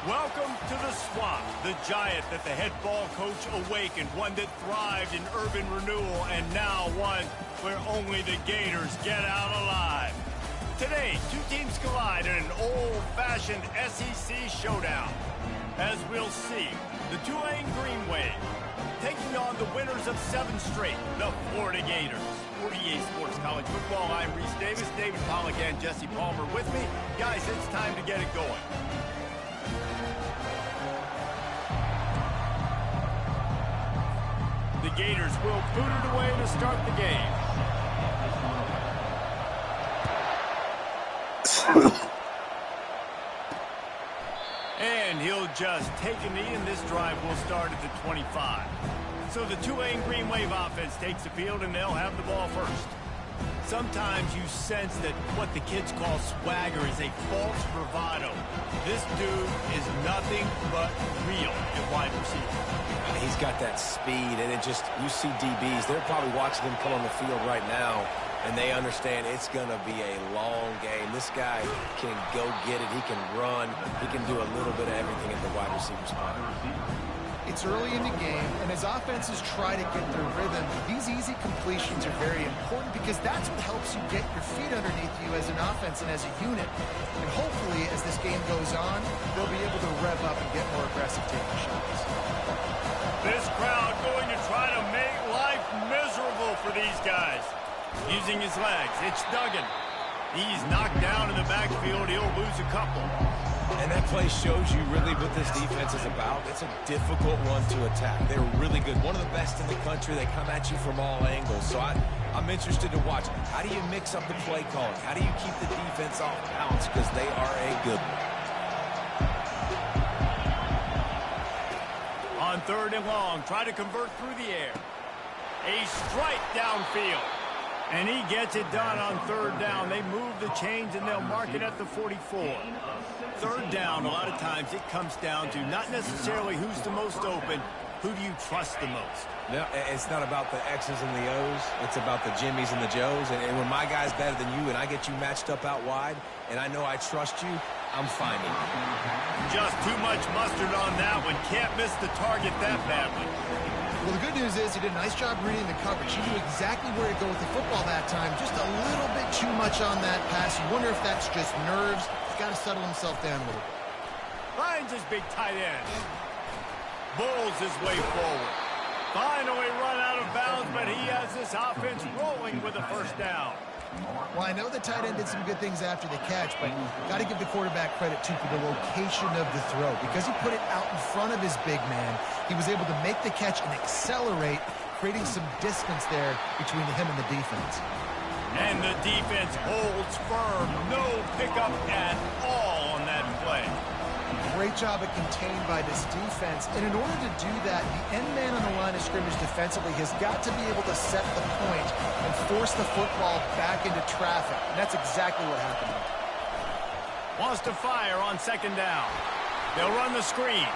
Welcome to the Swamp, the giant that the head ball coach awakened, one that thrived in urban renewal, and now one where only the Gators get out alive. Today, two teams collide in an old-fashioned SEC showdown. As we'll see, the Tulane Green Wave taking on the winners of 7 straight, the Florida Gators. For EA Sports College Football, I'm Reese Davis, David Pollack, and Jesse Palmer with me. Guys, it's time to get it going. The Gators will boot it away to start the game. And he'll just take a knee, and this drive will start at the 25. So the Tulane Green Wave offense takes the field, and they'll have the ball first. Sometimes you sense that what the kids call swagger is a false bravado. This dude is nothing but real at wide receiver. He's got that speed, and you see DBs, they're probably watching him come on the field right now, and they understand it's going to be a long game. This guy can go get it. He can run. He can do a little bit of everything at the wide receiver spot. It's early in the game, and as offenses try to get their rhythm, these easy completions are very important because that's what helps you get your feet underneath you as an offense and as a unit. And hopefully, as this game goes on, they'll be able to rev up and get more aggressive taking shots. This crowd going to try to make life miserable for these guys. Using his legs, it's Duggan. He's knocked down in the backfield. He'll lose a couple. And that play shows you really what this defense is about. It's a difficult one to attack. They're really good. One of the best in the country. They come at you from all angles. So I'm interested to watch. How do you mix up the play calling? How do you keep the defense off balance? Because they are a good one. On 3rd and long, try to convert through the air. A strike downfield. And he gets it done on 3rd down. They move the chains, and they'll mark it at the 44. 3rd down, a lot of times it comes down to not necessarily who's the most open, who do you trust the most? No, it's not about the X's and the O's. It's about the Jimmies and the Joes. And when my guy's better than you and I get you matched up out wide, and I know I trust you, I'm fine with it. Just too much mustard on that one. Can't miss the target that badly. Well, the good news is he did a nice job reading the coverage. He knew exactly where to go with the football that time. Just a little bit too much on that pass. You wonder if that's just nerves. He's got to settle himself down a little bit. Finds his big tight end. Bulls his way forward. Finally run out of bounds, but he has this offense rolling with a 1st down. Well, I know the tight end did some good things after the catch, but got to give the quarterback credit, too, for the location of the throw. Because he put it out in front of his big man, he was able to make the catch and accelerate, creating some distance there between him and the defense. And the defense holds firm. No pickup at all on that play. Great job at contained by this defense. And in order to do that, the end man on the line of scrimmage defensively has got to be able to set the point and force the football back into traffic. And that's exactly what happened. Wants to fire on 2nd down. They'll run the screen.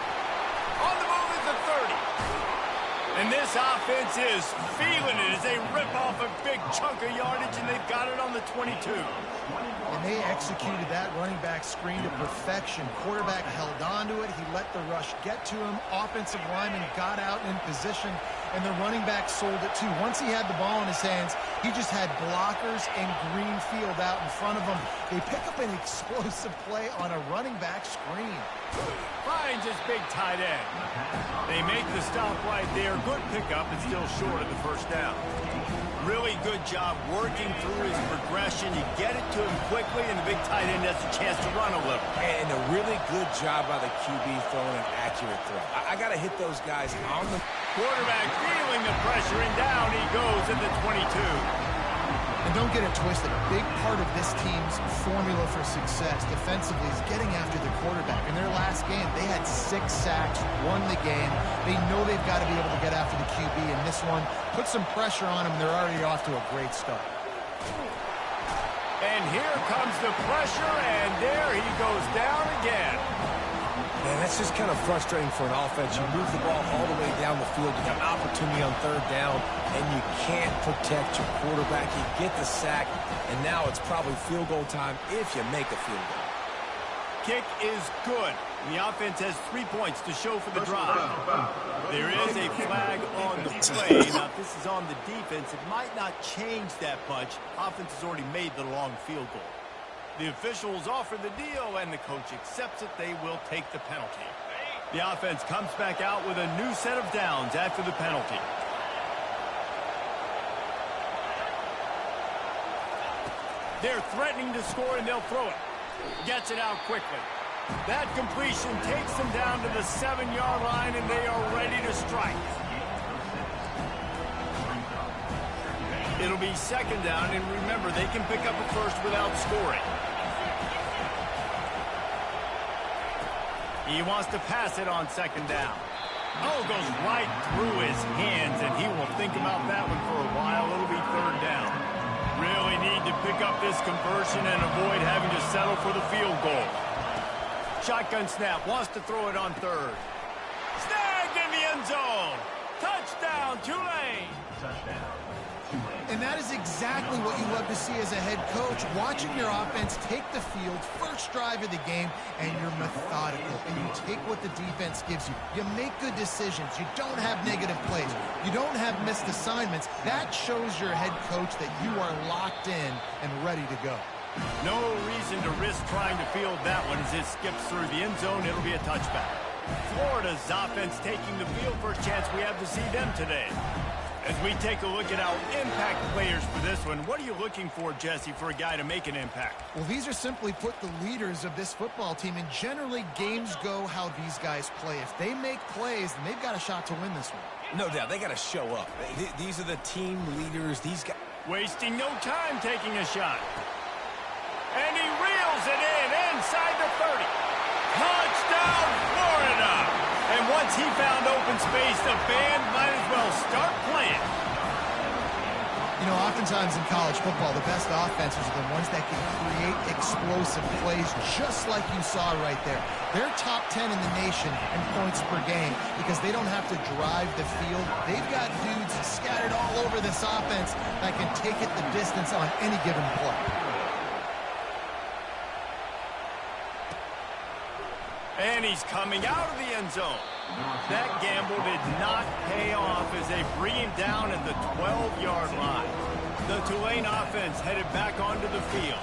On the move is the 30. And this offense is feeling it as they rip off a big chunk of yardage, and they've got it on the 22. And they executed that running back screen to perfection. Quarterback held on to it. He let the rush get to him. Offensive lineman got out in position, and the running back sold it too. Once he had the ball in his hands, he just had blockers and green field out in front of him. They pick up an explosive play on a running back screen. Finds his big tight end. They make the stop right there. Good pickup, and still short of the 1st down. Really good job working through his progression. You get it to him quickly, and the big tight end has a chance to run a little. And a really good job by the QB throwing an accurate throw. I got to hit those guys on the... Quarterback feeling the pressure, and down he goes at the 22. And don't get it twisted. A big part of this team's formula for success defensively is getting after the quarterback. In their last game, they had 6 sacks, won the game. They know they've got to be able to get after the QB, and this one put some pressure on them. They're already off to a great start. And here comes the pressure, and there he goes down again. Man, that's just kind of frustrating for an offense. You move the ball all the way down the field. You have an opportunity on 3rd down, and you can't protect your quarterback. You get the sack, and now it's probably field goal time if you make a field goal. Kick is good. The offense has 3 points to show for the drive. There is a flag on the play. Now, if this is on the defense, it might not change that much. Offense has already made the long field goal. The officials offer the deal, and the coach accepts it. They will take the penalty. The offense comes back out with a new set of downs after the penalty. They're threatening to score, and they'll throw it. Gets it out quickly. That completion takes them down to the 7-yard line, and they are ready to strike. It'll be second down, and remember, they can pick up a first without scoring. He wants to pass it on second down. Oh, goes right through his hands, and he will think about that one for a while. It'll be third down. Really need to pick up this conversion and avoid having to settle for the field goal. Shotgun snap, wants to throw it on third. Snagged in the end zone. Touchdown, Tulane. And that is exactly what you love to see as a head coach, watching your offense take the field, first drive of the game, and you're methodical, and you take what the defense gives you. You make good decisions. You don't have negative plays. You don't have missed assignments. That shows your head coach that you are locked in and ready to go. No reason to risk trying to field that one as it skips through the end zone. It'll be a touchback. Florida's offense taking the field. First chance we have to see them today. As we take a look at our impact players for this one, what are you looking for, Jesse, for a guy to make an impact? Well, these are simply put the leaders of this football team, and generally games go how these guys play. If they make plays, then they've got a shot to win this one. No doubt, they got to show up. These are the team leaders. These guys wasting no time taking a shot. And he reels it in inside the 30. Touchdown, Florida! And once he found open space, the band might as well start playing. You know, oftentimes in college football, the best offenses are the ones that can create explosive plays, just like you saw right there. They're top 10 in the nation in points per game because they don't have to drive the field. They've got dudes scattered all over this offense that can take it the distance on any given play. And he's coming out of the end zone. That gamble did not pay off as they bring him down at the 12-yard line. The Tulane offense headed back onto the field.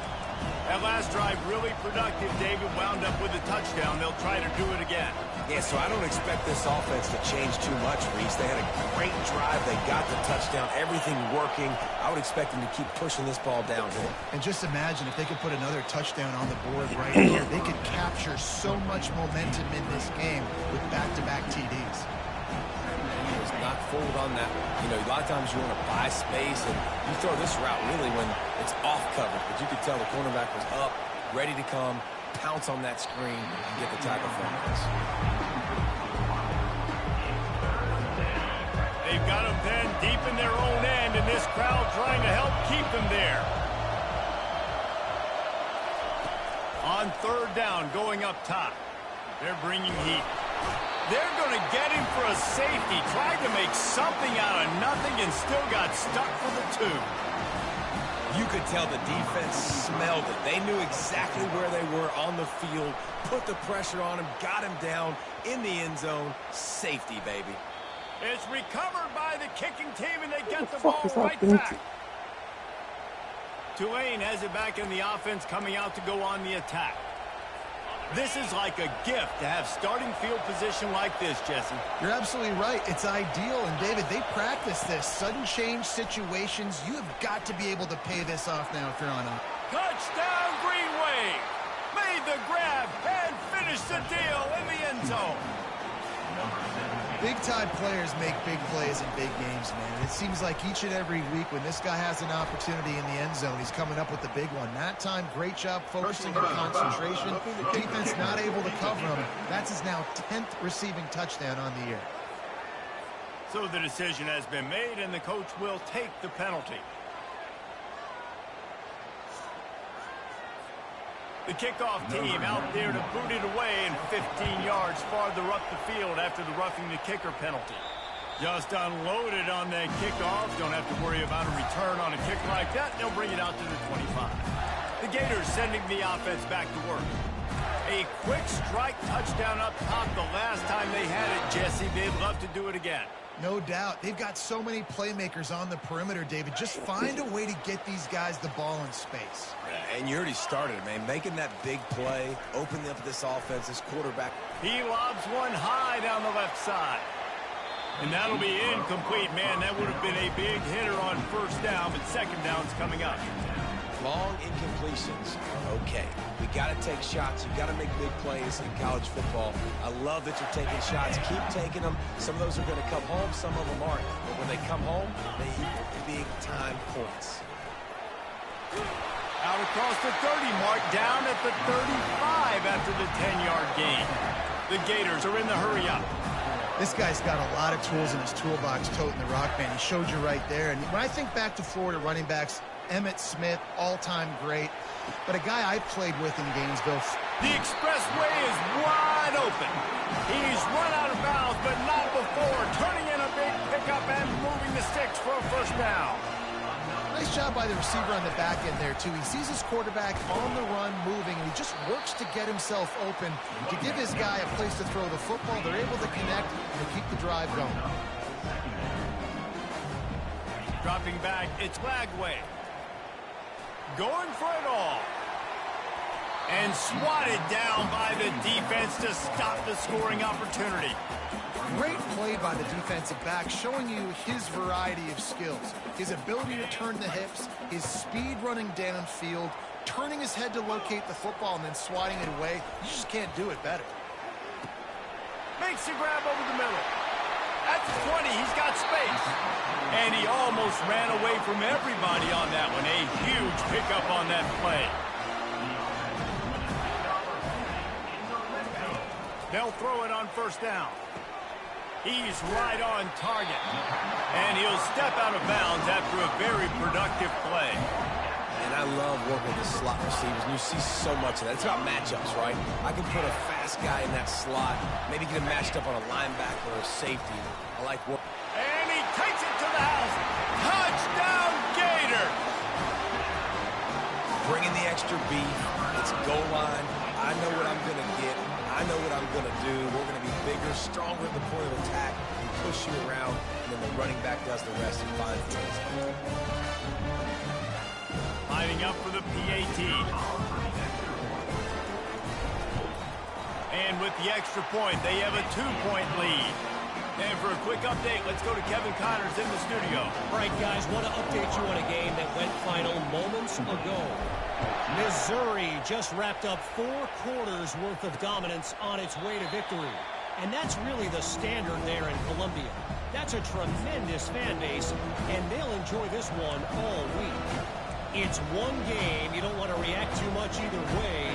That last drive really productive. David wound up with a touchdown. They'll try to do it again. Yeah, so I don't expect this offense to change too much, Reese. They had a great drive. They got the touchdown. Everything working. I would expect them to keep pushing this ball downhill. And just imagine if they could put another touchdown on the board right here. They could capture so much momentum in this game with back-to-back TDs. He was not fooled on that. You know, a lot of times you want to buy space, and you throw this route really when it's off coverage. But you could tell the cornerback was up, ready to come, pounce on that screen, and get the tackle from this. They've got them then deep in their own end, and this crowd trying to help keep them there. On third down, going up top. They're bringing heat. They're going to get him for a safety. Tried to make something out of nothing and still got stuck for the 2. You could tell the defense smelled it. They knew exactly where they were on the field, put the pressure on him, got him down in the end zone. Safety, baby. It's recovered by the kicking team, and they get the ball right back. Tulane has it back in the offense, coming out to go on the attack. This is like a gift to have starting field position like this, Jesse. You're absolutely right. It's ideal. And, David, they practice this. Sudden change situations, you have got to be able to pay this off now if you're on a... Touchdown, Green Wave! Made the grab and finished the deal in the end zone. Big-time players make big plays in big games, man. It seems like each and every week when this guy has an opportunity in the end zone, he's coming up with the big one. That time, great job focusing on concentration. Defense not able to cover him. That's his now 10th receiving touchdown on the year. So the decision has been made, and the coach will take the penalty. The kickoff team out there to boot it away and 15 yards farther up the field after the roughing the kicker penalty. Just unloaded on that kickoff. Don't have to worry about a return on a kick like that. They'll bring it out to the 25. The Gators sending the offense back to work. A quick strike touchdown up top the last time they had it, Jesse. They'd love to do it again. No doubt. They've got so many playmakers on the perimeter, David. Just find a way to get these guys the ball in space. Yeah, and you already started, man. Making that big play, opening up this offense, this quarterback. He lobs one high down the left side. And that'll be incomplete. Man, that would have been a big hitter on first down, but second down's coming up. Long incompletions are okay. We got to take shots. You got to make big plays in college football. I love that you're taking shots. Keep taking them. Some of those are going to come home. Some of them aren't. But when they come home, they equal big-time points. Out across the 30 mark, down at the 35 after the 10-yard gain. The Gators are in the hurry-up. This guy's got a lot of tools in his toolbox, toting the rock, man. He showed you right there. And when I think back to Florida running backs, Emmitt Smith, all-time great. But a guy I played with in Gainesville. The expressway is wide open. He's run out of bounds, but not before. Turning in a big pickup and moving the sticks for a first down. Nice job by the receiver on the back end there, too. He sees his quarterback on the run moving, and he just works to get himself open to give his guy a place to throw the football. They're able to connect and keep the drive going. Dropping back, it's Lagway. Going for it all. And swatted down by the defense to stop the scoring opportunity. Great play by the defensive back, showing you his variety of skills. His ability to turn the hips, his speed running downfield, turning his head to locate the football and then swatting it away. You just can't do it better. Makes the grab over the middle. At the 20, he's got space. And he almost ran away from everybody on that one. A huge pickup on that play. They'll throw it on first down. He's right on target. And he'll step out of bounds after a very productive play. And I love working with the slot receivers, and you see so much of that. It's about matchups, right? I can put a fast guy in that slot, maybe get him matched up on a linebacker or a safety. I like work. And he takes it to the house. Touchdown, Gator! Bringing the extra beef. It's goal line. I know what I'm going to get. I know what I'm going to do. We're going to be bigger, stronger at the point of attack, and push you around, and then the running back does the rest and finds the end zone. Lining up for the PAT. And with the extra point, they have a 2-point lead. And for a quick update, let's go to Kevin Connors in the studio. All right, guys, want to update you on a game that went final moments ago. Missouri just wrapped up 4 quarters worth of dominance on its way to victory. And that's really the standard there in Columbia. That's a tremendous fan base, and they'll enjoy this one all week. It's one game. You don't want to react too much either way.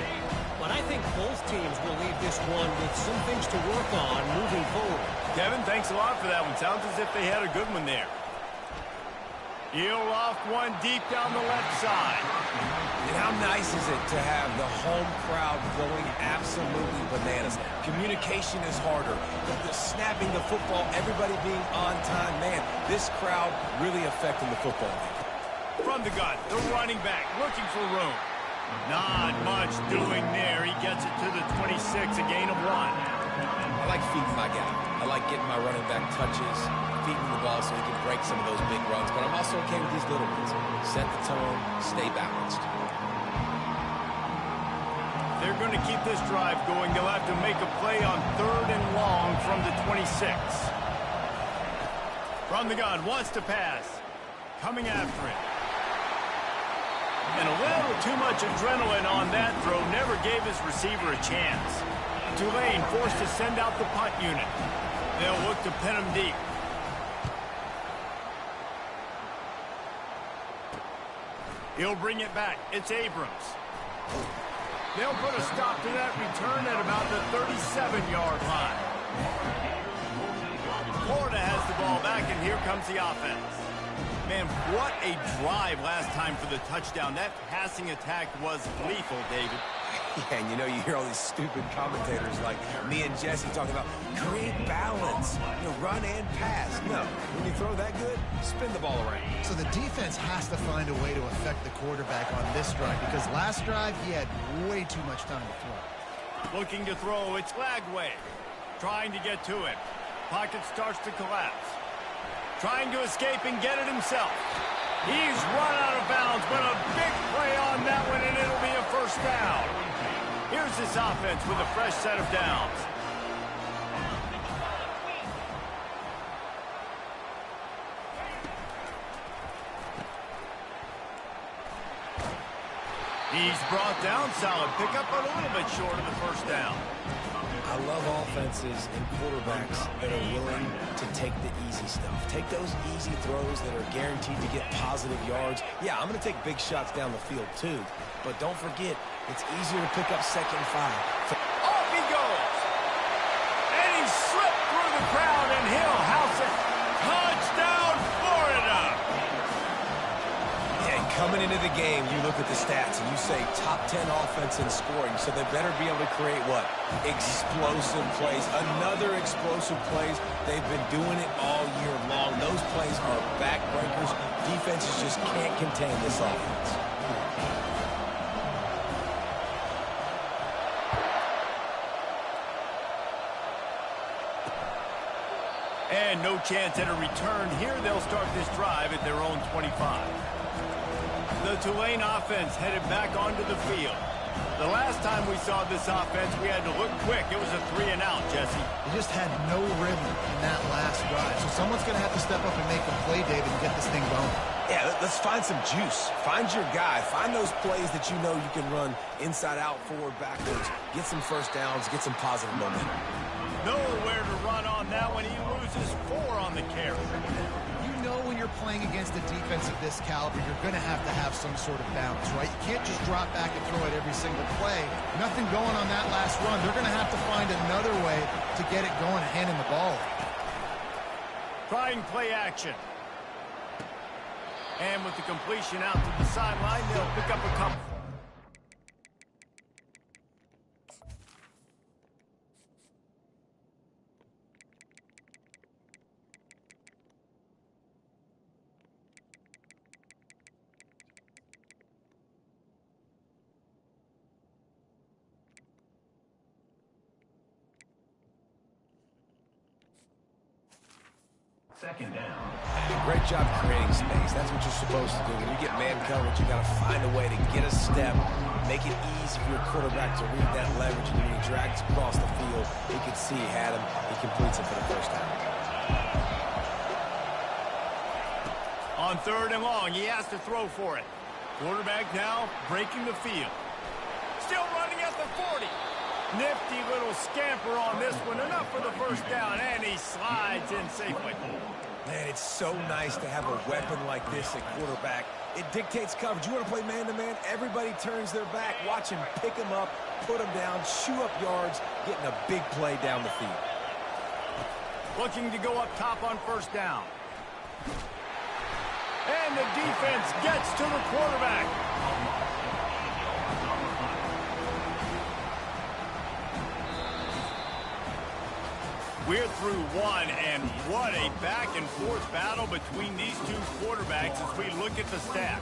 But I think both teams will leave this one with some things to work on moving forward. Kevin, thanks a lot for that one. Sounds as if they had a good one there. He'll off one deep down the left side. And how nice is it to have the home crowd going absolutely bananas? Communication is harder. The snapping the football, everybody being on time. Man, this crowd really affecting the football game. From the gun, the running back looking for room. Not much doing there. He gets it to the 26, a gain of 1. I like feeding my guy. I like getting my running back touches, feeding the ball so he can break some of those big runs. But I'm also okay with these little ones. Set the tone, stay balanced. They're going to keep this drive going. They'll have to make a play on 3rd and long from the 26. From the gun, wants to pass. Coming after it. And a little too much adrenaline on that throw. Never gave his receiver a chance. Tulane forced to send out the punt unit. They'll look to pin him deep. He'll bring it back. It's Abrams. They'll put a stop to that return at about the 37-yard line. Florida has the ball back, and here comes the offense. Man, what a drive last time for the touchdown. That passing attack was lethal, David. Yeah, and you know, you hear all these stupid commentators like me and Jesse talking about create balance, run and pass. No, when you throw that good, spin the ball around. So the defense has to find a way to affect the quarterback on this drive because last drive he had way too much time to throw. Looking to throw, it's Lagway. Trying to get to it. Pocket starts to collapse. Trying to escape and get it himself. He's run out of bounds, but a big play on that one, and it'll be a first down. Here's this offense with a fresh set of downs. He's brought down, solid pickup, but a little bit short of the first down. I love offenses and quarterbacks that are willing to take the easy stuff. Take those easy throws that are guaranteed to get positive yards. Yeah, I'm going to take big shots down the field too, but don't forget, it's easier to pick up 2nd and 5. Off he goes! And he slipped through the crowd, and he'll house it. Touchdown, Florida! Yeah, coming into the game, you look at the stats and you say top 10 offense in scoring, so they better be able to create what? Explosive plays. Another explosive plays. They've been doing it all year long. Those plays are backbreakers. Defenses just can't contain this offense. And no chance at a return here. They'll start this drive at their own 25. The Tulane offense headed back onto the field. The last time we saw this offense, we had to look quick. It was a 3-and-out, Jesse. They just had no rhythm in that last drive. So someone's going to have to step up and make a play, David, and get this thing going. Yeah, let's find some juice. Find your guy. Find those plays that you know you can run inside out, forward, backwards. Get some first downs. Get some positive momentum. Nowhere to run on that one. He loses 4 on the carry. You know when you're playing against a defense of this caliber, you're going to have some sort of balance, right? You can't just drop back and throw it every single play. Nothing going on that last run. They're going to have to find another way to get it going and hand him the ball. Trying play action. And with the completion out to the sideline, they'll pick up a couple. Second down. Great job creating space. That's what you're supposed to do. When you get man coverage, you got to find a way to get a step, make it easy for your quarterback to read that leverage, and when he drags across the field, he could see he had him. He completes it for the first down. On 3rd and long, he has to throw for it. Quarterback now breaking the field. Still running at the 40. Nifty little scamper on this one. Enough for the first down, and he slides in safely. Man, it's so nice to have a weapon like this at quarterback. It dictates coverage. You want to play man-to-man? Everybody turns their back. Watch him pick him up, put him down, chew up yards, getting a big play down the field. Looking to go up top on first down. And the defense gets to the quarterback. We're through one, and what a back-and-forth battle between these two quarterbacks as we look at the stats.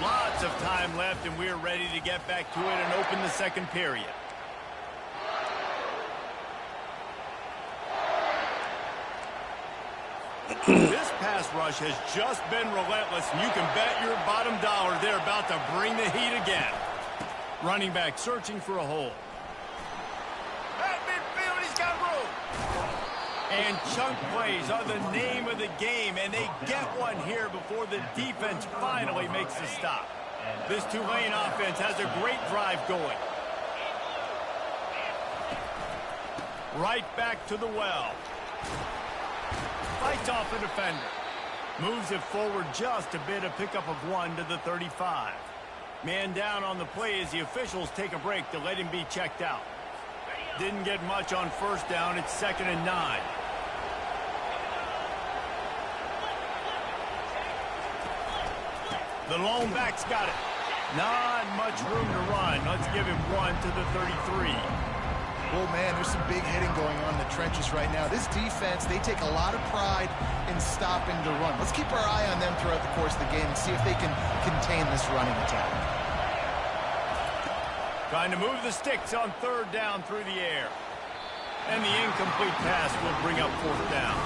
Lots of time left, and we're ready to get back to it and open the second period. This pass rush has just been relentless, and you can bet your bottom dollar they're about to bring the heat again. Running back searching for a hole. At midfield, he's got room. And chunk plays are the name of the game, and they get one here before the defense finally makes the stop. This Tulane offense has a great drive going. Right back to the well. Fights off the defender. Moves it forward just a bit, a pickup of 1 to the 35. Man down on the play as the officials take a break to let him be checked out. Didn't get much on first down. It's 2nd and 9. The lone back's got it. Not much room to run. Let's give him 1 to the 33. Well, man, there's some big hitting going on in the trenches right now. This defense, they take a lot of pride in stopping the run. Let's keep our eye on them throughout the course of the game and see if they can contain this running attack. Trying to move the sticks on 3rd down through the air. And the incomplete pass will bring up 4th down.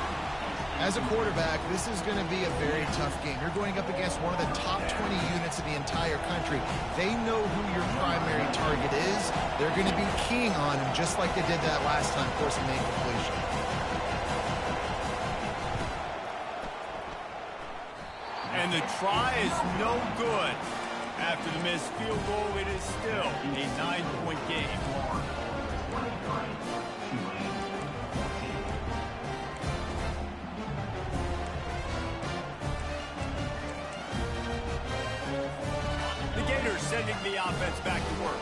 As a quarterback, this is going to be a very tough game. You're going up against one of the top 20 units in the entire country. They know who your primary target is. They're going to be keying on him just like they did that last time, forcing the incompletion. And the try is no good. After the missed field goal, it is still a 9-point game. Sending the offense back to work.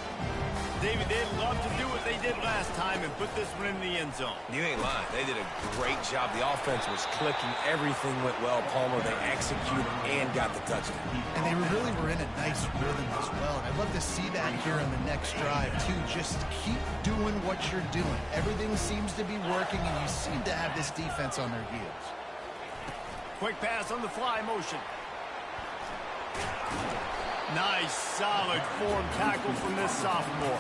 David, they'd love to do what they did last time and put this one in the end zone. You ain't lying. They did a great job. The offense was clicking. Everything went well, Palmer. They executed and got the touchdown. And they really were in a nice rhythm as well. And I'd love to see that here on the next drive, too. Just keep doing what you're doing. Everything seems to be working, and you seem to have this defense on their heels. Quick pass on the fly motion. Nice, solid form tackle from this sophomore.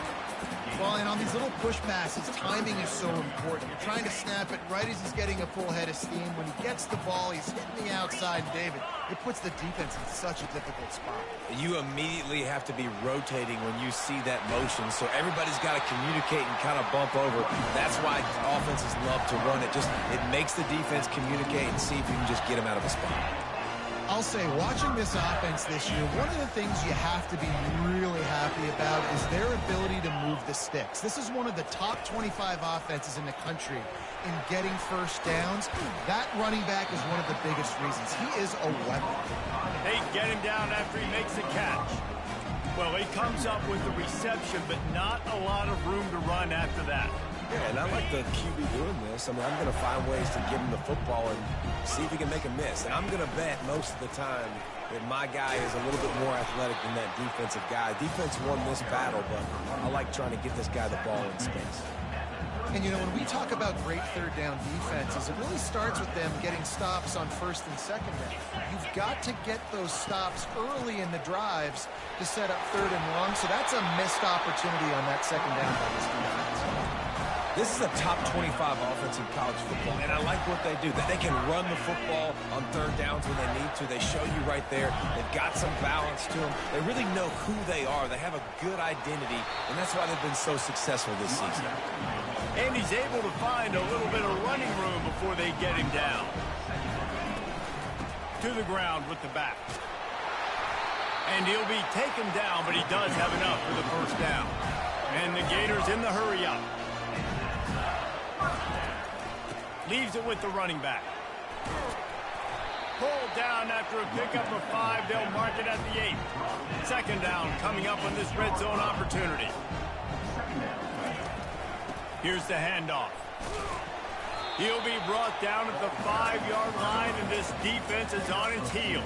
Well, and on these little push passes, timing is so important. You're trying to snap it right as he's getting a full head of steam. When he gets the ball, he's hitting the outside, David. It puts the defense in such a difficult spot. You immediately have to be rotating when you see that motion, so everybody's got to communicate and kind of bump over. That's why offenses love to run it. It makes the defense communicate and see if you can just get him out of a spot. I'll say, watching this offense this year, one of the things you have to be really happy about is their ability to move the sticks. This is one of the top 25 offenses in the country in getting first downs. That running back is one of the biggest reasons. He is a weapon. They get him down after he makes the catch. Well, he comes up with the reception, but not a lot of room to run after that. Yeah, and I like the QB doing this. I mean, I'm going to find ways to give him the football and see if he can make a miss. And I'm going to bet most of the time that my guy is a little bit more athletic than that defensive guy. Defense won this battle, but I like trying to get this guy the ball in space. And, you know, when we talk about great third down defenses, it really starts with them getting stops on 1st and 2nd down. You've got to get those stops early in the drives to set up 3rd and long. So that's a missed opportunity on that 2nd down by this defense. This is a top 25 offense in college football, and I like what they do. They can run the football on 3rd downs when they need to. They show you right there. They've got some balance to them. They really know who they are. They have a good identity, and that's why they've been so successful this season. And he's able to find a little bit of running room before they get him down. To the ground with the back. And he'll be taken down, but he does have enough for the 1st down. And the Gators in the hurry up. Leaves it with the running back. Pulled down after a pickup of 5. They'll mark it at the 8. 2nd down coming up on this red zone opportunity. Here's the handoff. He'll be brought down at the 5-yard line, and this defense is on its heels.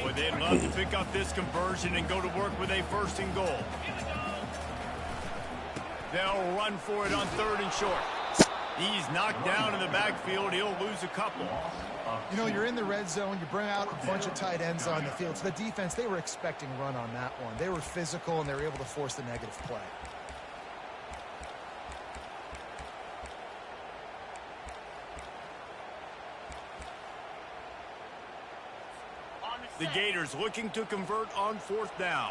Boy, they'd love to pick up this conversion and go to work with a 1st and goal. They'll run for it on 3rd and short. He's knocked down in the backfield. He'll lose a couple. You know, you're in the red zone. You bring out a bunch of tight ends on the field. So the defense, they were expecting run on that one. They were physical, and they were able to force the negative play. The Gators looking to convert on 4th down.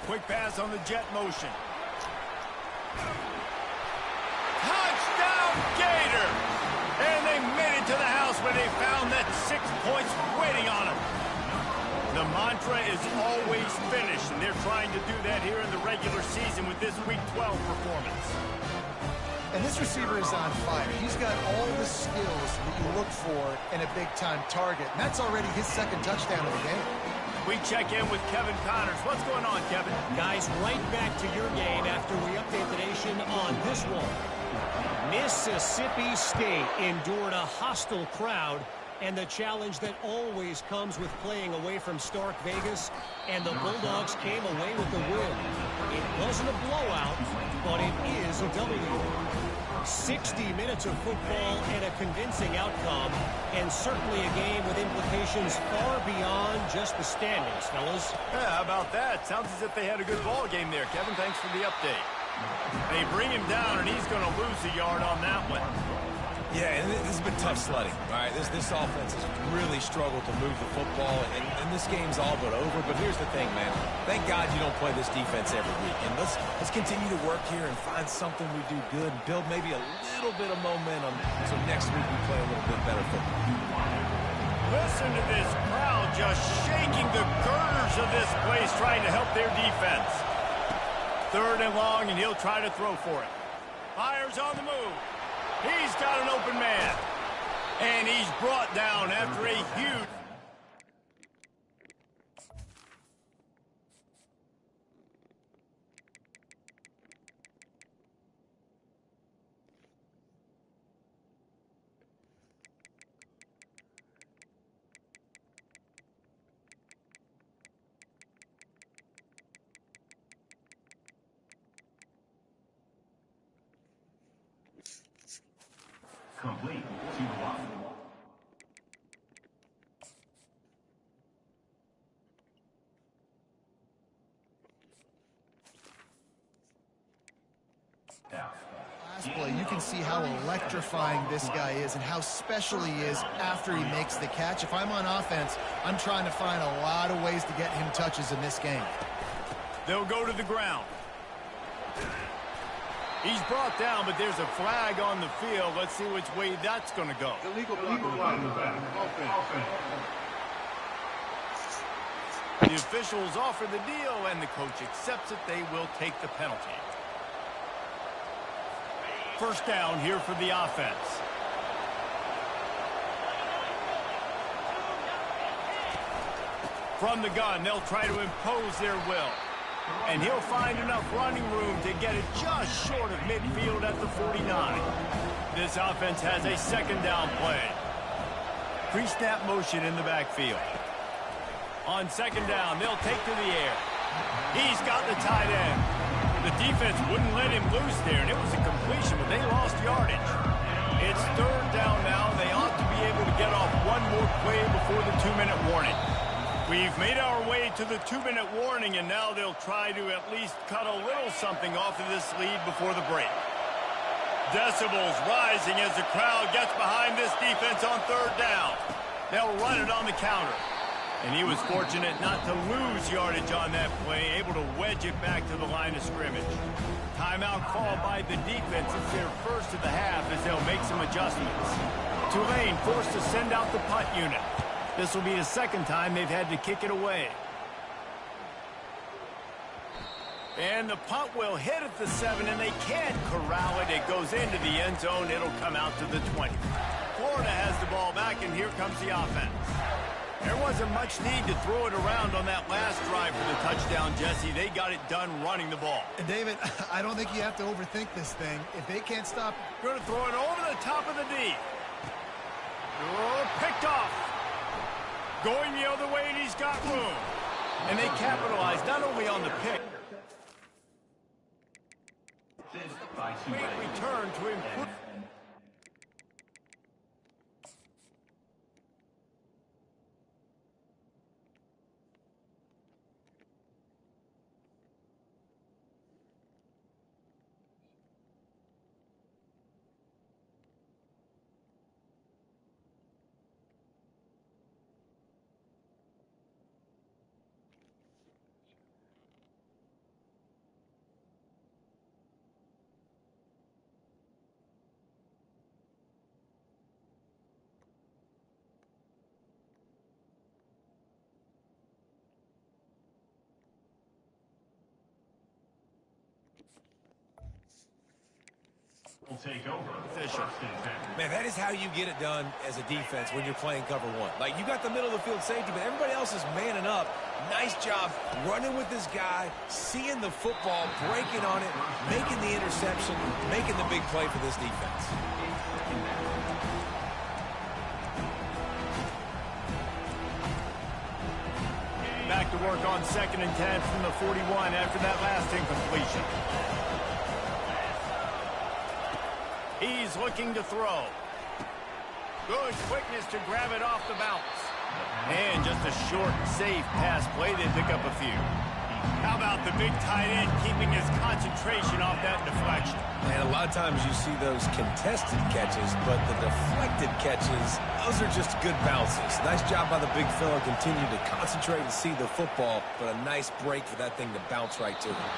Quick pass on the jet motion. Touchdown, Gator! And they made it to the house where they found that 6 points waiting on them. The mantra is always finish, and they're trying to do that here in the regular season with this Week 12 performance. And this receiver is on fire. He's got all the skills that you look for in a big-time target, and that's already his 2nd touchdown of the game. We check in with Kevin Connors. What's going on, Kevin? Guys, right back to your game after we update the nation on this one. Mississippi State endured a hostile crowd and the challenge that always comes with playing away from Stark Vegas, and the Bulldogs came away with the win. It wasn't a blowout, but it is a W. 60 minutes of football and a convincing outcome, and certainly a game with implications far beyond just the standings, fellas. Yeah, how about that? Sounds as if they had a good ball game there, Kevin. Thanks for the update. They bring him down, and he's going to lose a yard on that one. Yeah, and this has been tough sledding. All right, this offense has really struggled to move the football, and this game's all but over. But here's the thing, man. Thank God you don't play this defense every week. And let's continue to work here and find something we do good and build maybe a little bit of momentum so next week we play a little bit better football. Listen to this crowd just shaking the girders of this place trying to help their defense. 3rd and long, and he'll try to throw for it. Fires on the move. He's got an open man. And he's brought down after a huge... Complete to one. Last play, you can see how electrifying this guy is and how special he is after he makes the catch. If I'm on offense, I'm trying to find a lot of ways to get him touches in this game. They'll go to the ground. He's brought down, but there's a flag on the field. Let's see which way that's going to go. Illegal block in the back. Offense. The officials offer the deal, and the coach accepts it. They will take the penalty. 1st down here for the offense. From the gun, they'll try to impose their will. And he'll find enough running room to get it just short of midfield at the 49. This offense has a 2nd down play. Pre-snap motion in the backfield. On 2nd down, they'll take to the air. He's got the tight end. The defense wouldn't let him loose there, and it was a completion, but they lost yardage. It's 3rd down now. They ought to be able to get off one more play before the 2-minute warning. We've made our way to the 2-minute warning, and now they'll try to at least cut a little something off of this lead before the break. Decibels rising as the crowd gets behind this defense on 3rd down. They'll run it on the counter. And he was fortunate not to lose yardage on that play, able to wedge it back to the line of scrimmage. Timeout called by the defense. It's their first of the half as they'll make some adjustments. Tulane forced to send out the punt unit. This will be the 2nd time they've had to kick it away. And the punt will hit at the 7, and they can't corral it. It goes into the end zone. It'll come out to the 20. Florida has the ball back, and here comes the offense. There wasn't much need to throw it around on that last drive for the touchdown, Jesse. They got it done running the ball. And David, I don't think you have to overthink this thing. If they can't stop... Going to throw it over the top of the D. Oh, picked off. Going the other way, and he's got room. And they capitalize not only on the pick. Great return to improve. Will take over. Fisher. First and 10. Man, that is how you get it done as a defense when you're playing cover one. Like, you got the middle of the field safety, but everybody else is manning up. Nice job running with this guy, seeing the football, breaking on it, making the interception, making the big play for this defense. Back to work on 2nd and 10 from the 41 after that last incompletion. He's looking to throw. Good quickness to grab it off the bounce. And just a short, safe pass play. They pick up a few. How about the big tight end keeping his concentration off that deflection? And a lot of times you see those contested catches, but the deflected catches, those are just good bounces. Nice job by the big fella. Continue to concentrate and see the football, but a nice break for that thing to bounce right to him.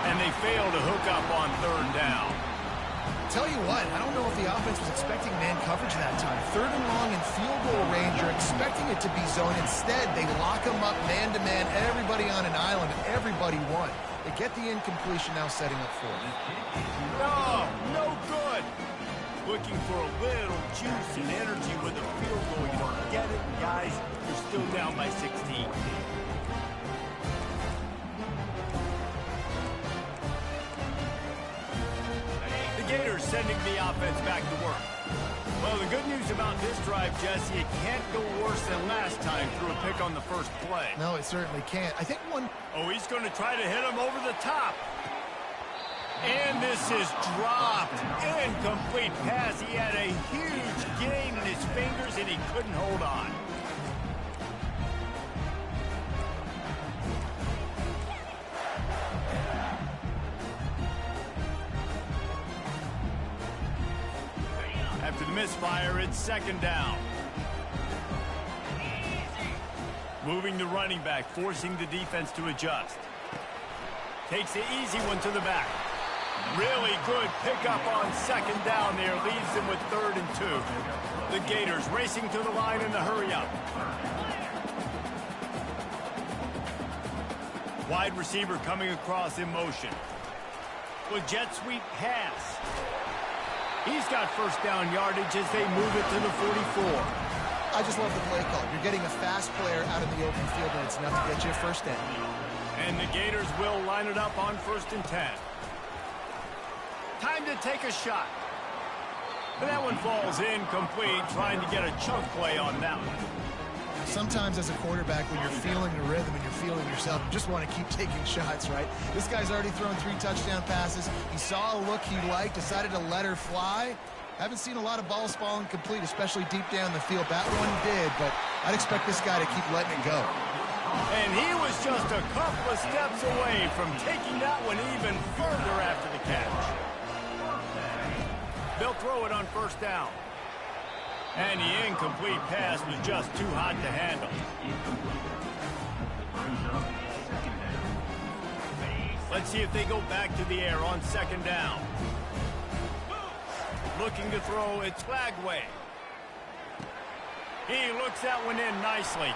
And they fail to hook up on 3rd down. Tell you what, I don't know if the offense was expecting man coverage that time. 3rd and long in field goal range, you're expecting it to be zone. Instead, they lock them up man-to-man, everybody on an island, and everybody won. They get the incompletion now setting up for it. No good. Looking for a little juice and energy with a field goal. You don't get it, guys. You're still down by 16. Gators sending the offense back to work. Well, the good news about this drive, Jesse, it can't go worse than last time through a pick on the first play. No, it certainly can't. I think one... Oh, he's going to try to hit him over the top. And this is dropped. Incomplete pass. He had a huge gain in his fingers, and he couldn't hold on. After the misfire, it's 2nd down. Moving the running back, forcing the defense to adjust. Takes the easy one to the back. Really good pickup on 2nd down there. Leaves them with 3rd and 2. The Gators racing to the line in the hurry-up. Wide receiver coming across in motion. With jet sweep pass. He's got 1st down yardage as they move it to the 44. I just love the play call. You're getting a fast player out in the open field, and it's enough to get you a 1st down. And the Gators will line it up on 1st and 10. Time to take a shot. But that one falls incomplete, trying to get a chunk play on that one. Sometimes as a quarterback, when you're feeling the rhythm and you're feeling yourself, you just want to keep taking shots, right? This guy's already thrown 3 touchdown passes. He saw a look he liked, decided to let her fly. Haven't seen a lot of balls falling complete, especially deep down the field. That one did, but I'd expect this guy to keep letting it go. And he was just a couple of steps away from taking that one even further after the catch. They'll throw it on 1st down. And the incomplete pass was just too hot to handle. Let's see if they go back to the air on 2nd down. Looking to throw, it's Flagway. He looks that one in nicely.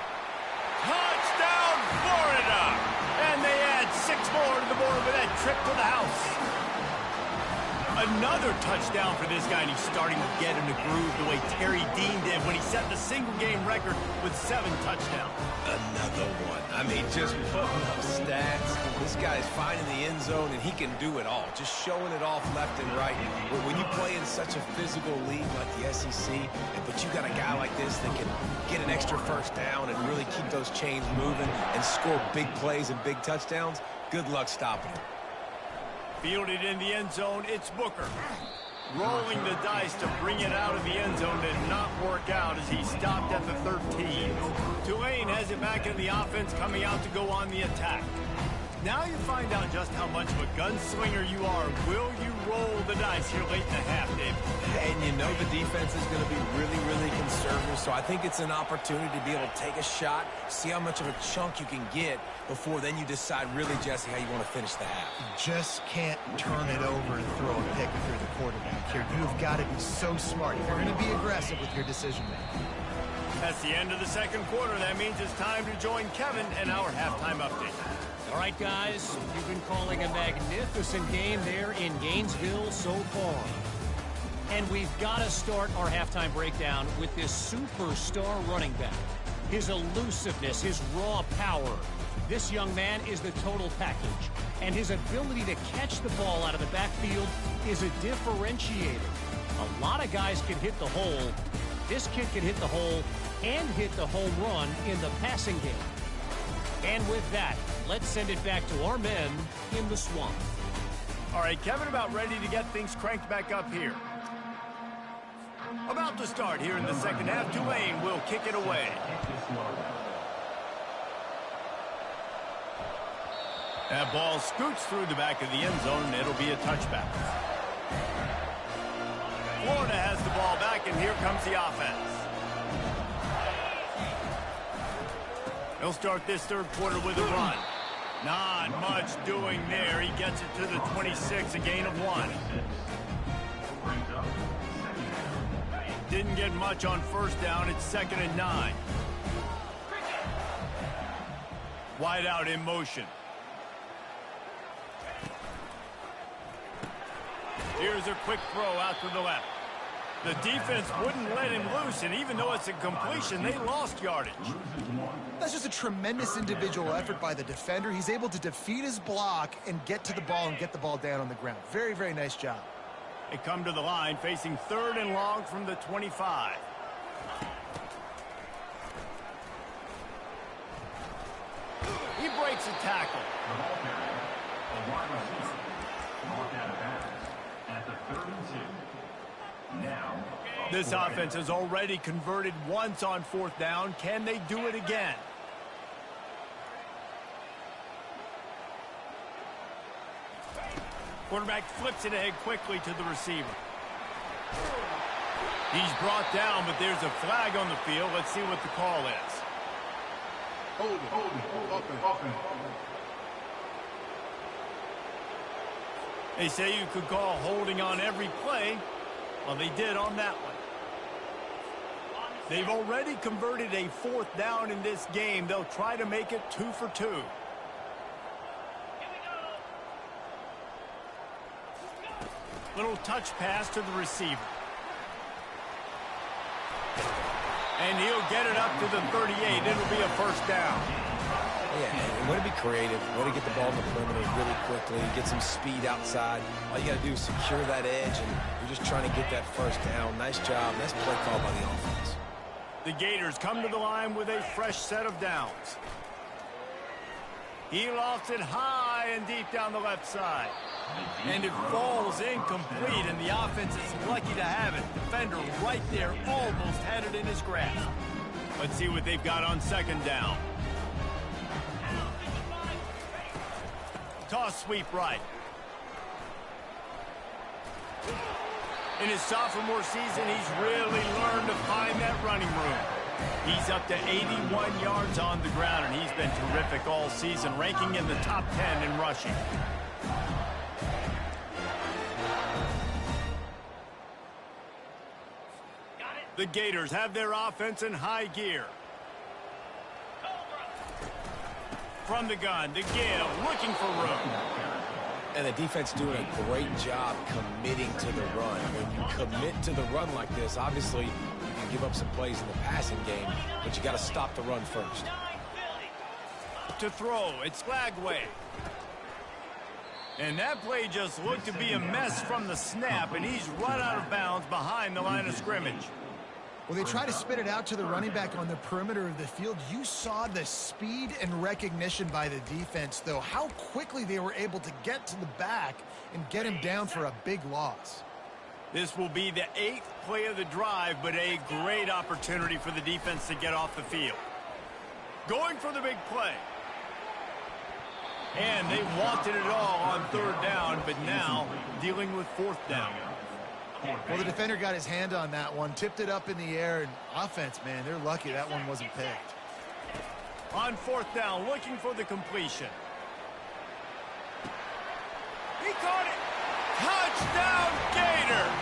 Touchdown, Florida! And they add 6 more to the board with that trip to the house. Another touchdown for this guy, and he's starting to get in the groove the way Terry Dean did when he set the single-game record with 7 touchdowns. Another one. I mean, just putting up stats. This guy's finding the end zone, and he can do it all. Just showing it off left and right. But when you play in such a physical league like the SEC, but you got a guy like this that can get an extra 1st down and really keep those chains moving and score big plays and big touchdowns, good luck stopping him. Fielded in the end zone, it's Booker. Rolling the dice to bring it out of the end zone did not work out as he stopped at the 13. Tulane has it back in the offense, coming out to go on the attack. Now you find out just how much of a gunslinger you are. Will you roll the dice here late in the half, Dave? And you know the defense is going to be really, really conservative, so I think it's an opportunity to be able to take a shot, see how much of a chunk you can get before then you decide really, Jesse, how you want to finish the half. You just can't turn it over and throw a pick if you're the quarterback here. You've got to be so smart if you're going to be aggressive with your decision-making. That's the end of the 2nd quarter. That means it's time to join Kevin and our halftime update. All right, guys, you've been calling a magnificent game there in Gainesville so far. And we've got to start our halftime breakdown with this superstar running back. His elusiveness, his raw power. This young man is the total package. And his ability to catch the ball out of the backfield is a differentiator. A lot of guys can hit the hole. This kid can hit the hole and hit the home run in the passing game. And with that, let's send it back to our men in the swamp. All right, Kevin, about ready to get things cranked back up here. About to start here in the second half. Tulane will kick it away. That ball scoots through the back of the end zone, and it'll be a touchback. Florida has the ball back, and here comes the offense. He'll start this third quarter with a run. Not much doing there. He gets it to the 26, a gain of 1. Didn't get much on first down. It's 2nd and 9. Wide out in motion. Here's a quick throw out to the left. The defense wouldn't let him loose, and even though it's a completion, they lost yardage. That's just a tremendous individual effort by the defender. He's able to defeat his block and get to the ball and get the ball down on the ground. Very, very nice job. They come to the line, facing 3rd and long from the 25. He breaks a tackle. The wide receiver marked out of bounds at the 32. Now, This offense has already converted once on 4th down. Can they do it again? Quarterback flips it ahead quickly to the receiver. He's brought down, but there's a flag on the field. Let's see what the call is. Holding. They say you could call holding on every play. Well, they did on that one. They've already converted a 4th down in this game. They'll try to make it 2 for 2. Little touch pass to the receiver. And he'll get it up to the 38. It'll be a 1st down. Yeah, and way to be creative, way to get the ball in the perimeter really quickly, get some speed outside. All you got to do is secure that edge, and you're just trying to get that 1st down. Nice job. Nice play call by the offense. The Gators come to the line with a fresh set of downs. He lofts it high and deep down the left side. And it falls incomplete, and the offense is lucky to have it. Defender right there almost had it in his grasp. Let's see what they've got on 2nd down. Toss sweep right. In his sophomore season, he's really learned to find that running room. He's up to 81 yards on the ground, and he's been terrific all season, ranking in the top 10 in rushing. The Gators have their offense in high gear. From the gun, the Gale looking for room. And the defense doing a great job committing to the run. When you commit to the run like this, obviously you can give up some plays in the passing game, but you got to stop the run first. To throw, it's Flagway. And that play just looked to be a mess from the snap, and he's run out of bounds behind the line of scrimmage. Well, they try to spit it out to the running back on the perimeter of the field. You saw the speed and recognition by the defense, though, how quickly they were able to get to the back and get him down for a big loss. This will be the 8th play of the drive, but a great opportunity for the defense to get off the field. Going for the big play. And they wanted it all on 3rd down, but now dealing with 4th down. Well, the defender got his hand on that one, tipped it up in the air, and offense, man, they're lucky that one wasn't picked. On 4th down, looking for the completion. He caught it. Touchdown, Gators!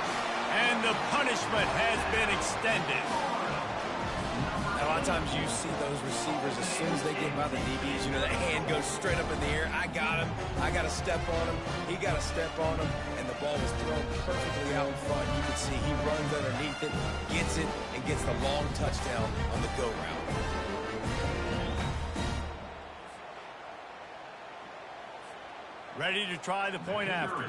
And the punishment has been extended. That lot of times you see those receivers, as soon as they get by the DBs, you know, the hand goes straight up in the air. I got him. I got to step on him. He got to step on him. And the ball was thrown perfectly out in front. You can see he runs underneath it, gets it, and gets the long touchdown on the go route. Ready to try the point after.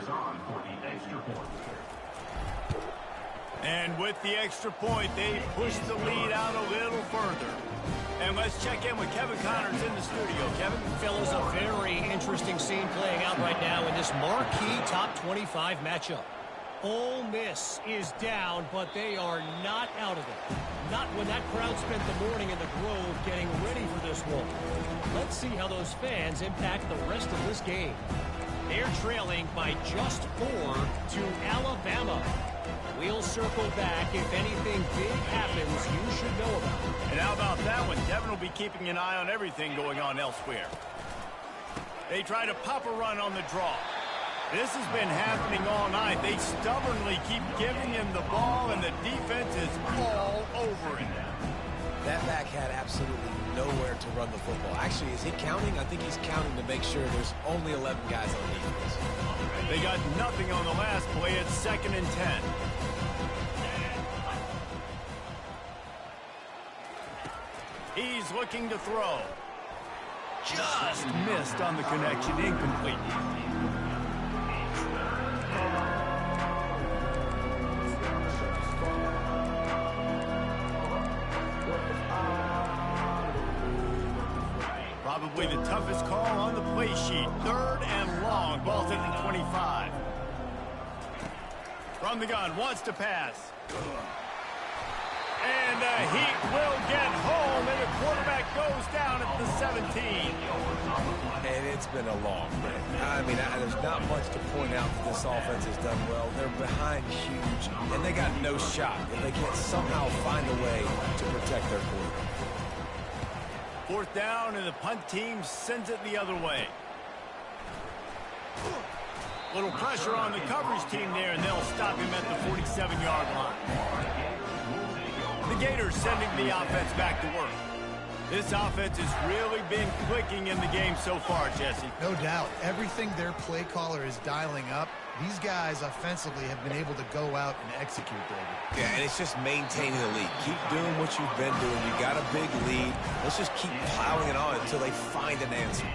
And with the extra point, they push the lead out a little further. And let's check in with Kevin Connors in the studio. Kevin? Fellas, a very interesting scene playing out right now in this marquee top 25 matchup. Ole Miss is down, but they are not out of it. Not when that crowd spent the morning in the Grove getting ready for this one. Let's see how those fans impact the rest of this game. They're trailing by just 4 to Alabama. We'll circle back if anything big happens you should know about. And how about that one? Kevin will be keeping an eye on everything going on elsewhere. They try to pop a run on the draw. This has been happening all night. They stubbornly keep giving him the ball, and the defense is all over him. That back had absolutely nowhere to run the football. Actually, is he counting? I think he's counting to make sure there's only 11 guys on defense. They got nothing on the last play. It's 2nd and 10. He's looking to throw. Just missed on the connection. Incomplete. Probably the toughest call on the play sheet. 3rd and long. Ball's at the 25. From the gun. Wants to pass. And he will get home, and the quarterback goes down at the 17. And it's been a long day. I mean, there's not much to point out that this offense has done well. They're behind huge, and they got no shot if they can't somehow find a way to protect their quarterback. 4th down, and the punt team sends it the other way. Little pressure on the coverage team there, and they'll stop him at the 47-yard line. The Gators sending the offense back to work. This offense has really been clicking in the game so far, Jesse. No doubt. Everything their play caller is dialing up, these guys offensively have been able to go out and execute, David. Yeah, and it's just maintaining the lead. Keep doing what you've been doing. You got a big lead. Let's just keep plowing it on until they find an answer.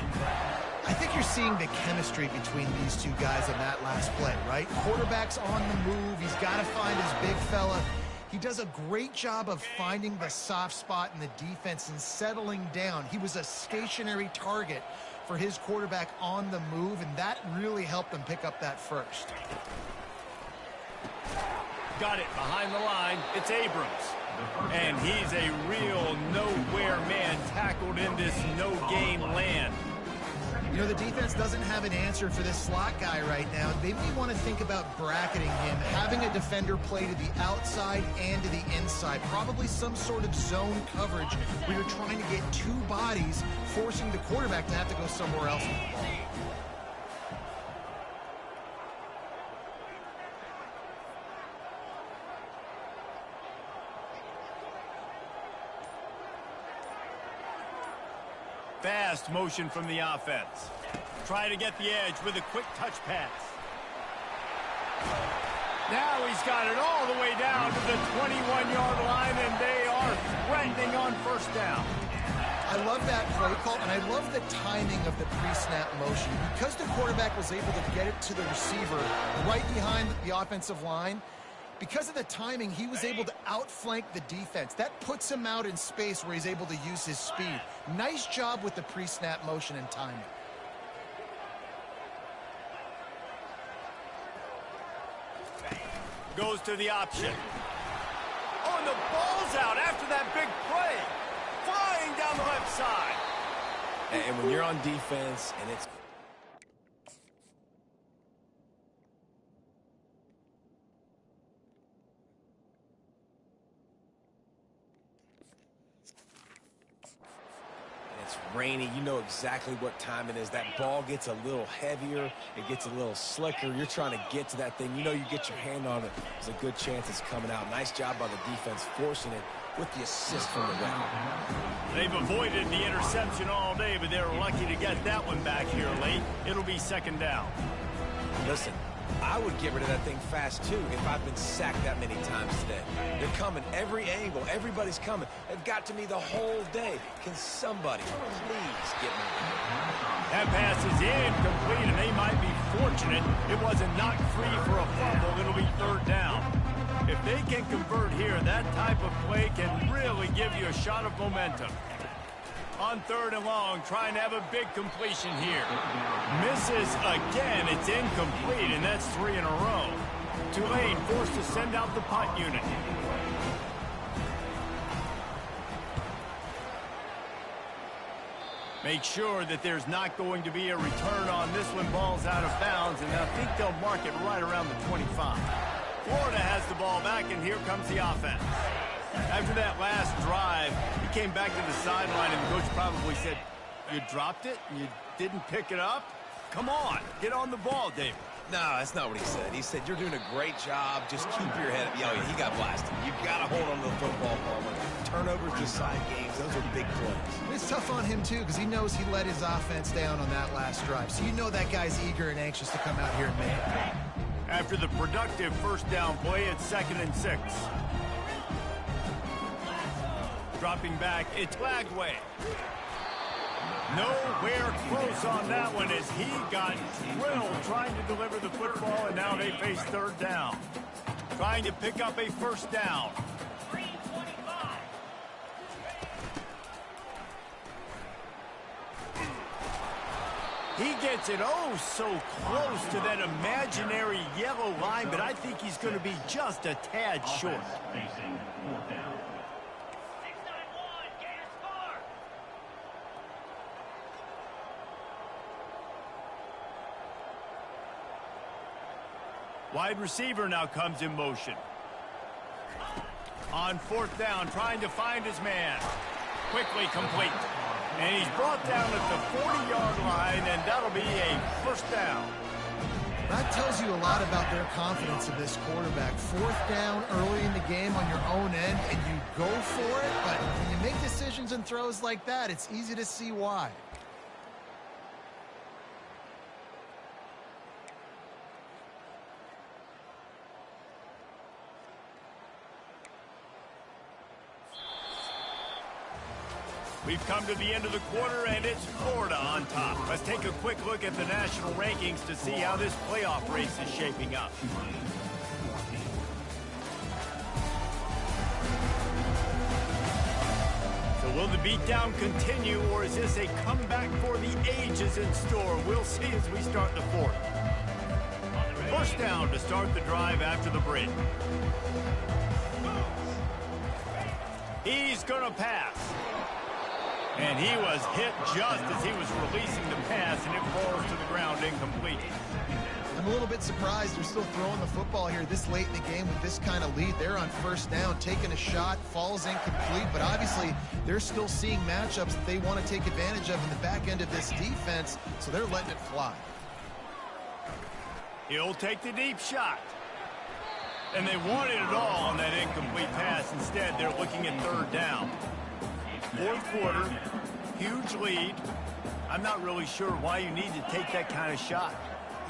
I think you're seeing the chemistry between these two guys on that last play, right? Quarterback's on the move. He's got to find his big fella. He does a great job of finding the soft spot in the defense and settling down. He was a stationary target for his quarterback on the move, and that really helped them pick up that first. Got it behind the line. It's Abrams. And he's a real nowhere man tackled in this no-gain land. You know, the defense doesn't have an answer for this slot guy right now. They may want to think about bracketing him, having a defender play to the outside and to the inside. Probably some sort of zone coverage where you're trying to get 2 bodies, forcing the quarterback to have to go somewhere else with the ball. Fast motion from the offense. Try to get the edge with a quick touch pass. Now he's got it all the way down to the 21-yard line, and they are threatening on 1st down. I love that play call, and I love the timing of the pre-snap motion. Because the quarterback was able to get it to the receiver right behind the offensive line, because of the timing, he was able to outflank the defense. That puts him out in space where he's able to use his speed. Nice job with the pre-snap motion and timing. Goes to the option. Oh, and the ball's out after that big play. Flying down the left side. And when you're on defense and it's rainy, you know exactly what time it is. That ball gets a little heavier, it gets a little slicker. You're trying to get to that thing. You know you get your hand on it, there's a good chance it's coming out. Nice job by the defense forcing it with the assist from the wing. They've avoided the interception all day, but they're lucky to get that one back here late. It'll be second down. Listen, I would get rid of that thing fast, too, if I've been sacked that many times today. They're coming every angle. Everybody's coming. They've got to me the whole day. Can somebody please get me there? That pass is incomplete, and they might be fortunate it wasn't knocked free for a fumble. It'll be third down. If they can convert here, that type of play can really give you a shot of momentum. On third and long, trying to have a big completion here. Misses again. It's incomplete, and that's 3 in a row. Tulane forced to send out the punt unit. Make sure that there's not going to be a return on this one. Ball's out of bounds, and I think they'll mark it right around the 25. Florida has the ball back, and here comes the offense. After that last drive, he came back to the sideline, and the coach probably said, "You dropped it? You didn't pick it up? Come on, get on the ball, David." No, that's not what he said. He said, "You're doing a great job. Just keep your head up." Oh, yeah, he got blasted. You've got to hold on to the football ball. Turnovers decide games. Those are big plays. It's tough on him, too, because he knows he let his offense down on that last drive. So you know that guy's eager and anxious to come out here and make it. After the productive first down play, it's 2nd and 6. Dropping back, it's Lagway. Nowhere close on that one as he got drilled trying to deliver the football, and now they face third down. Trying to pick up a first down. He gets it so close to that imaginary yellow line, but I think he's going to be just a tad short. Facing fourth down. Wide receiver now comes in motion. On fourth down, trying to find his man. Quickly complete. And he's brought down at the 40-yard line, and that'll be a first down. That tells you a lot about their confidence in this quarterback. Fourth down early in the game on your own end, and you go for it. But when you make decisions and throws like that, it's easy to see why. We've come to the end of the quarter, and it's Florida on top. Let's take a quick look at the national rankings to see how this playoff race is shaping up. So will the beatdown continue, or is this a comeback for the ages in store? We'll see as we start the fourth. First down to start the drive after the break. He's going to pass. And he was hit just as he was releasing the pass, and it falls to the ground incomplete. I'm a little bit surprised they're still throwing the football here this late in the game with this kind of lead. They're on first down, taking a shot, falls incomplete, but obviously they're still seeing matchups that they want to take advantage of in the back end of this defense, so they're letting it fly. He'll take the deep shot. And they wanted it all on that incomplete pass. Instead, they're looking at third down. Fourth quarter, huge lead. I'm not really sure why you need to take that kind of shot.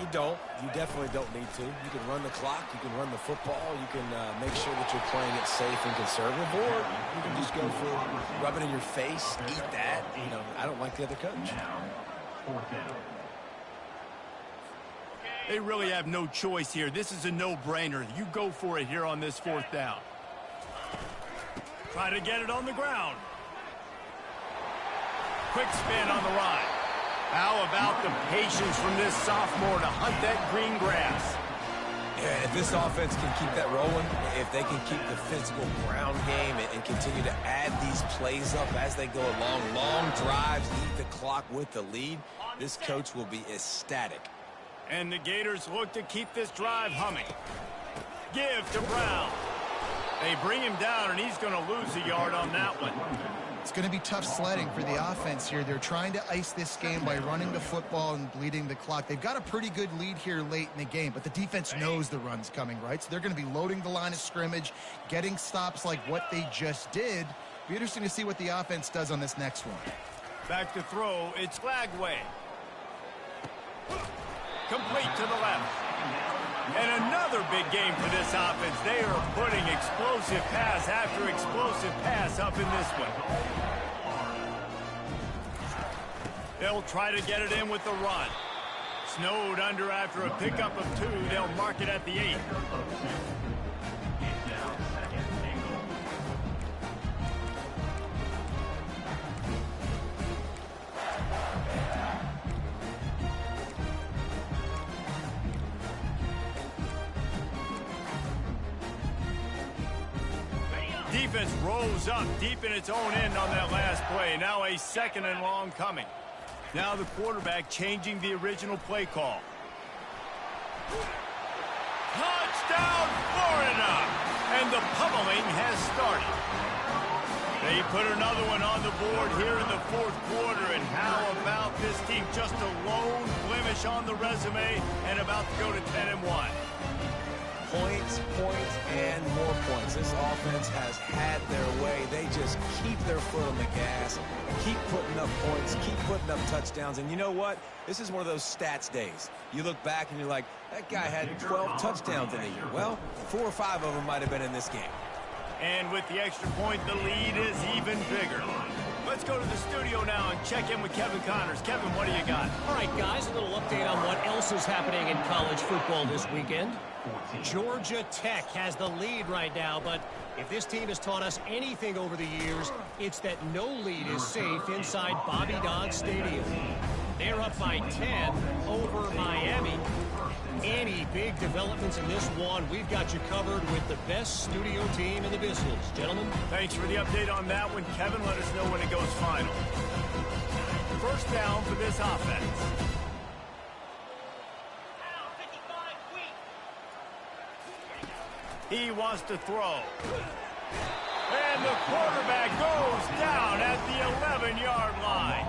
You don't. You definitely don't need to. You can run the clock. You can run the football. You can make sure that you're playing it safe and conservative, or you can just go for rub it in your face, eat that. You know, I don't like the other coach. Now, fourth down. They really have no choice here. This is a no-brainer. You go for it here on this fourth down. Try to get it on the ground. Quick spin on the ride. How about the patience from this sophomore to hunt that green grass? Yeah, if this offense can keep that rolling, if they can keep the physical ground game and continue to add these plays up as they go along, long drives, eat the clock with the lead, this coach will be ecstatic. And the Gators look to keep this drive humming. Give to Brown. They bring him down, and he's going to lose a yard on that one. It's going to be tough sledding for the offense here. They're trying to ice this game by running the football and bleeding the clock. They've got a pretty good lead here late in the game, but the defense knows the run's coming, right? So they're going to be loading the line of scrimmage, getting stops like what they just did. Be interesting to see what the offense does on this next one. Back to throw, it's Flagway. Complete to the left. And another big game for this offense. They are putting explosive pass after explosive pass up in this one. They'll try to get it in with the run. Snowed under after a pickup of 2. They'll mark it at the 8. Defense rose up deep in its own end on that last play. Now a 2nd and long coming. Now the quarterback changing the original play call. Touchdown, Florida! And the pummeling has started. They put another one on the board here in the 4th quarter. And how about this team? Just a lone blemish on the resume and about to go to 10-1. Points, and more points. This offense has had their way. They just keep their foot on the gas, keep putting up points, keep putting up touchdowns. And you know what? This is one of those stats days. You look back and you're like, that guy had 12 touchdowns in a year. Well, 4 or 5 of them might have been in this game. And with the extra point, the lead is even bigger. Let's go to the studio now and check in with Kevin Connors. Kevin, what do you got? All right, guys, a little update on what else is happening in college football this weekend. Georgia Tech has the lead right now, but if this team has taught us anything over the years, it's that no lead is safe inside Bobby Dodd Stadium. They're up by 10 over Miami. Any big developments in this one, we've got you covered with the best studio team in the business. Gentlemen. Thanks for the update on that one. Kevin, let us know when it goes final. 1st down for this offense. He wants to throw. And the quarterback goes down at the 11-yard line.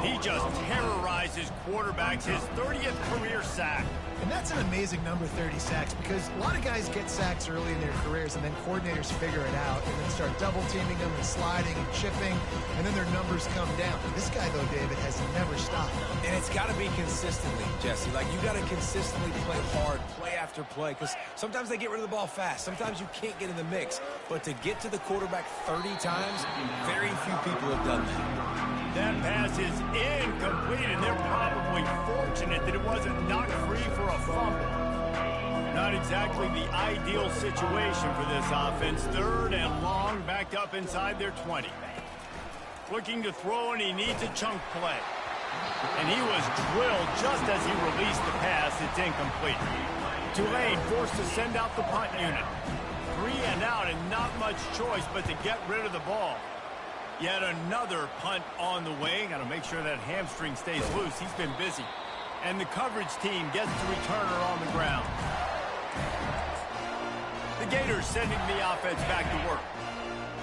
He just terrorizes quarterbacks, his 30th career sack. And that's an amazing number, 30 sacks, because a lot of guys get sacks early in their careers, and then coordinators figure it out, and then start double-teaming them and sliding and chipping, and then their numbers come down. This guy, though, David, has never stopped. And it's got to be consistently, Jesse. Like, you got to consistently play hard, play after play, because sometimes they get rid of the ball fast. Sometimes you can't get in the mix. But to get to the quarterback 30 times, very few people have done that. That pass is incomplete, and they're probably fortunate that it wasn't knocked free for a fumble. Not exactly the ideal situation for this offense. 3rd and long, backed up inside their 20. Looking to throw, and he needs a chunk play. And he was drilled just as he released the pass. It's incomplete. Tulane forced to send out the punt unit. 3 and out, and not much choice but to get rid of the ball. Yet another punt on the way. Got to make sure that hamstring stays loose. He's been busy. And the coverage team gets the returner on the ground. The Gators sending the offense back to work.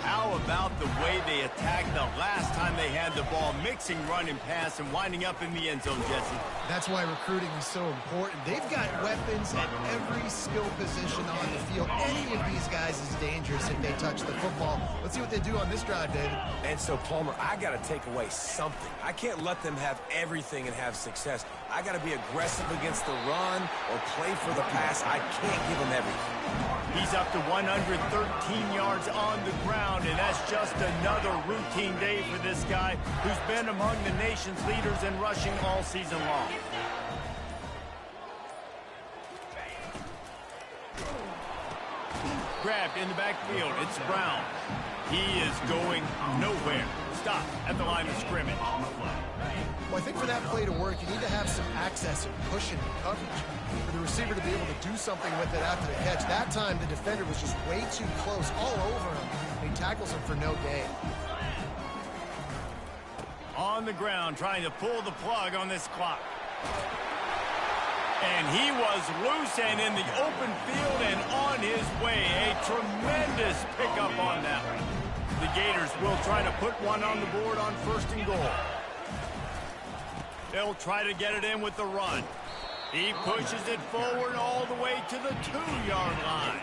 How about the way they attacked the last time they had the ball, mixing run and pass and winding up in the end zone, Jesse? That's why recruiting is so important. They've got weapons at every skill position on the field. Any of these guys is dangerous if they touch the football. Let's see what they do on this drive, David. And so, Palmer, I got to take away something. I can't let them have everything and have success. I got to be aggressive against the run or play for the pass. I can't give them everything. He's up to 113 yards on the ground, and that's just another routine day for this guy who's been among the nation's leaders in rushing all season long. Grabbed in the backfield. It's Brown. He is going nowhere. Stop at the line of scrimmage. Well, I think for that play to work, you need to have some access and pushing and coverage for the receiver to be able to do something with it after the catch. That time, the defender was just way too close, all over him, and he tackles him for no gain. On the ground, trying to pull the plug on this clock. And he was loose and in the open field and on his way. A tremendous pickup on that one. The Gators will try to put one on the board on 1st and goal. They'll try to get it in with the run. He pushes it forward all the way to the 2-yard line.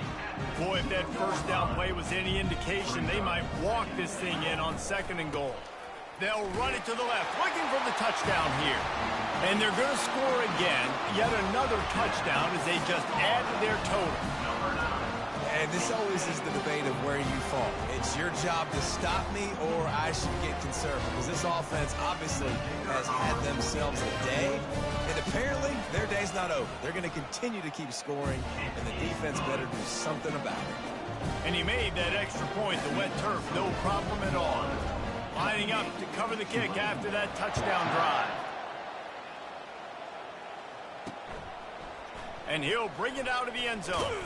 Boy, if that first down play was any indication, they might walk this thing in on 2nd and goal. They'll run it to the left, looking for the touchdown here. And they're going to score again, yet another touchdown as they just add to their total. And this always is the debate of where you fall. It's your job to stop me, or I should get conservative. Because this offense obviously has had themselves a day. And apparently, their day's not over. They're going to continue to keep scoring, and the defense better do something about it. And he made that extra point, the wet turf, no problem at all. Lining up to cover the kick after that touchdown drive. And he'll bring it out of the end zone.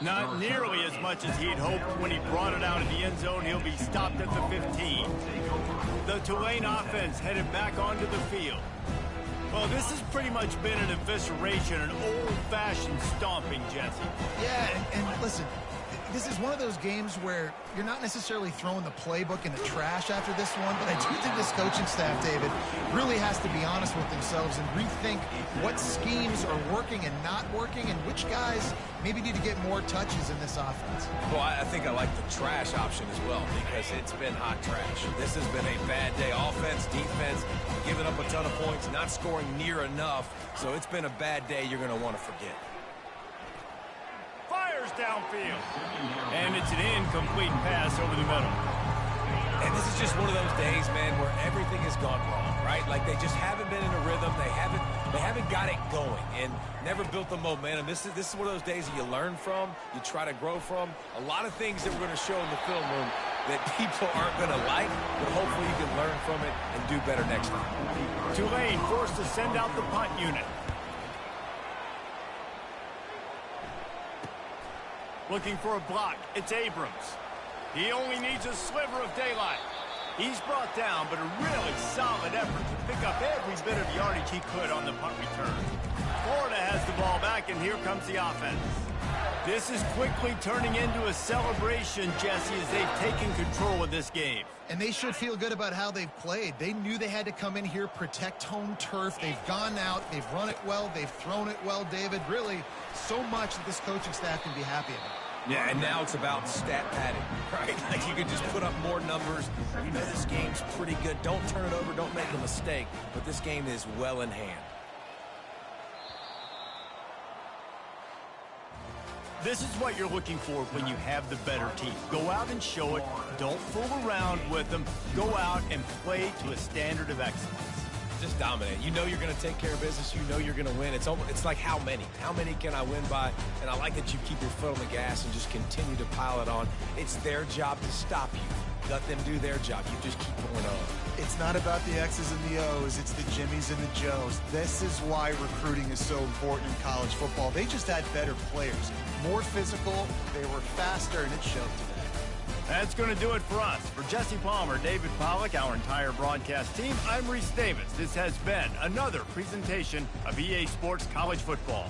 Not nearly as much as he'd hoped when he brought it out of the end zone. He'll be stopped at the 15. The Tulane offense headed back onto the field. Well, this has pretty much been an evisceration, an old-fashioned stomping, Jesse. Yeah, and listen, this is one of those games where you're not necessarily throwing the playbook in the trash after this one, but I do think this coaching staff, David, really has to be honest with themselves and rethink what schemes are working and not working and which guys maybe need to get more touches in this offense. Well, I think I like the trash option as well because it's been hot trash. This has been a bad day. Offense, defense, giving up a ton of points, not scoring near enough. So it's been a bad day you're going to want to forget. Fires downfield. And it's an incomplete pass over the middle. And this is just one of those days, man, where everything has gone wrong, right? Like they just haven't been in a rhythm. They haven't got it going and never built the momentum. This is one of those days that you learn from, you try to grow from. A lot of things that we're going to show in the film room that people aren't going to like, but hopefully you can learn from it and do better next time. Tulane forced to send out the punt unit. Looking for a block. It's Abrams. He only needs a sliver of daylight. He's brought down, but a really solid effort to pick up every bit of yardage he could on the punt return. Florida has the ball back, and here comes the offense. This is quickly turning into a celebration, Jesse, as they've taken control of this game. And they should feel good about how they've played. They knew they had to come in here, protect home turf. They've gone out, they've run it well, they've thrown it well, David. Really, so much that this coaching staff can be happy about. Yeah, and now it's about stat padding, right? Like you can just put up more numbers. You know this game's pretty good. Don't turn it over. Don't make a mistake. But this game is well in hand. This is what you're looking for when you have the better team. Go out and show it. Don't fool around with them. Go out and play to a standard of excellence. Just dominate. You know you're going to take care of business. You know you're going to win. It's like how many? How many can I win by? And I like that you keep your foot on the gas and just continue to pile it on. It's their job to stop you. Let them do their job. You just keep going on. It's not about the X's and the O's. It's the Jimmies and the Joes. This is why recruiting is so important in college football. They just had better players, more physical, they were faster, and it showed today. That's going to do it for us. For Jesse Palmer, David Pollack, our entire broadcast team, I'm Reese Davis. This has been another presentation of EA Sports College Football.